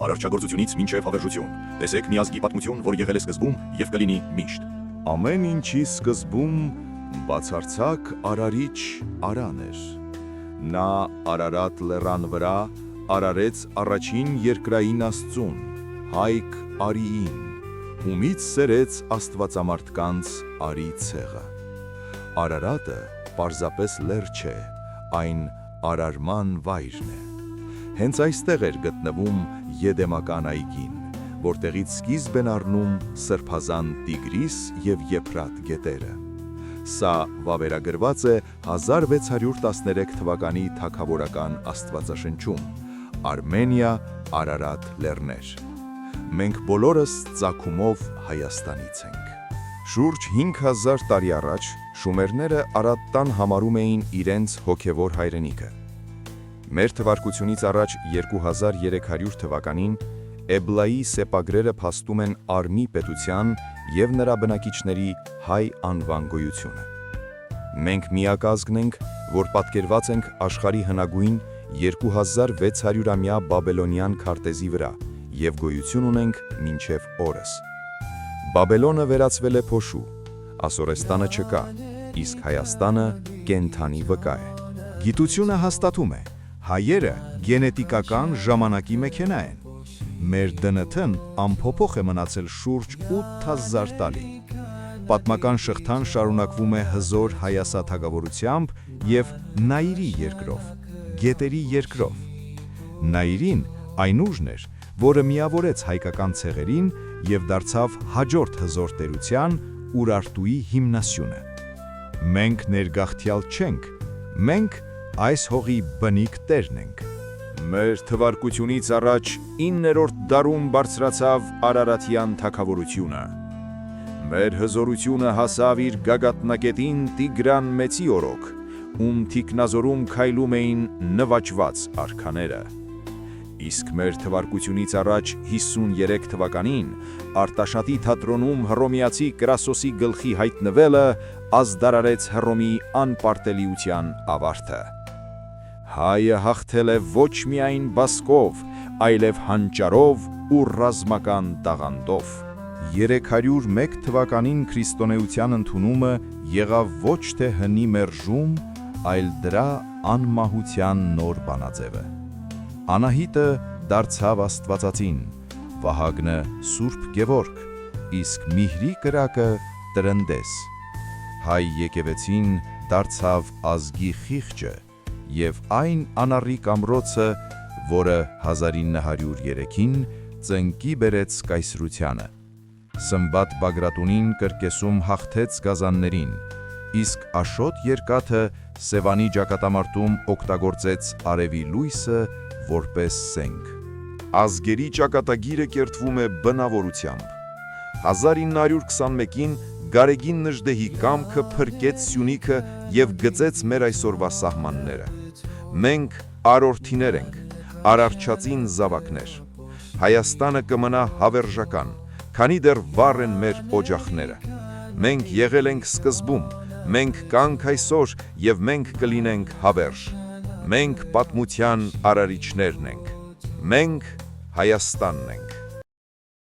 Արարչագործությունից մինչև հավերժություն։ Տեսեք մի ազգի պատմություն, որ եղել է սկզբում եւ կլինի միշտ։ Ամեն ինչի սկզբում բացարձակ արարիչ Արան էր։ Նա Արարատ լեռան վրա արարեց առաջին երկրային աստծուն, Հայք Արիին, ումից սերեց աստվածամարտկանց Արի ցեղը։ Արարատը պարզապես լեռ չէ, այն արարման վայրն է։ Հենց այստեղ էր գտնվում Եդեմական այգին, որտեղից սկիզբ են առնում սրբազան Տիգրիս և Եփրատ գետերը։ Սա վավերագրված է 1613 թվականի թագավորական աստվածաշնչում, Արմենիա, Արարատ լեռներ։ Մենք բոլորս ծագումով Հայաստանից ենք։ Շուրջ 5000 տարի առաջ շումերները Արատտան համարում էին իրենց հոգևոր հայրենիքը։ Մեր թվարկությունից առաջ 2300 թվականին Էբլայի սեպագրերը փաստում են Արմի պետության և նրա բնակիչների հայ անվան գոյությունը։ Մենք միակ ազգն ենք, որ պատկերված ենք աշխարհի հնագույն 2600-ամյա Բաբելոնյան քարտեզի վրա և գոյություն ունենք մինչև օրս։ Բաբելոնը վերածվել է փոշու, Ասորեստանը չկա, իսկ Հայաստանը կենդանի վկա է։ Գիտությունը հաստատում է, հայերը գենետիկական ժամանակի մեքենա են։ Մեր ԴՆԹ-ն ամփոփող է մնացել շուրջ 8000 տարի։ Պատմական շղթան շարունակվում է հզոր հայասաթագավորությամբ և Նայիրի երկրով, գետերի երկրով։ Նայիրին այն ուժն էր, որը միավորեց հայկական ցեղերին և դարձավ հաջորդ հզոր տերության Ուրարտուի հիմնասյունը։ Մենք ներգաղթյալ չենք, մենք այս հողի բնիկ տերն ենք։ Մեր թվարկությունից առաջ 9-րդ դարում բարձրացավ Արարատյան թագավորությունը։ Մեր հզորությունը հասավ իր գագաթնակետին Տիգրան Մեծի օրոք, ում թիկնազորում քայլում էին նվաճված արքաները։ Իսկ մեր թվարկությունից առաջ 53 թվականին Արտաշատի թատրոնում հռոմեացի Կրասոսի գլխի հայտնվելը ազդարարեց Հռոմի անպարտելիության ավարտը։ Հայը հաղթել է ոչ միայն բասկով, այլև հանճարով ու ռազմական տաղանդով։ 301 թվականին քրիստոնեության ընդունումը եղավ ոչ թե հնի մերժում, այլ դրա անմահության նոր բանաձևը։ Անահիտը դարձավ աստվածածին, Վահագնը Սուրբ Գևորգ, իսկ Միհրի կրակը Տրնդես։ Հայ եկեղեցին դարձավ ազգի խիղճը և այն անառիկ ամրոցը, որը 1903-ին ծնկի բերեց կայսրությանը։ Սմբատ Բագրատունին կրկեսում հաղթեց գազաններին, իսկ Աշոտ Երկաթը Սևանի ճակատամարտում օգտագործեց արևի լույսը որպես սենք։ Ազգերի ճակատագիրը կերտվում է բնավորությամբ։ 1921-ին Գարեգին Նժդեհի կամքը փրկեց Սյունիքը և գծեց մեր այսօրվա սահմանները։ Մենք արորդիներ ենք, արարչածին զավակներ։ Հայաստանը կմնա հավերժական, քանի դեռ վառ են մեր օջախները։ Մենք եղել ենք սկզբում, մենք կանք այսօր և մենք կլինենք հավերժ։ Մենք պատմության արարիչներն ենք։ Մենք Հայաստանն ենք։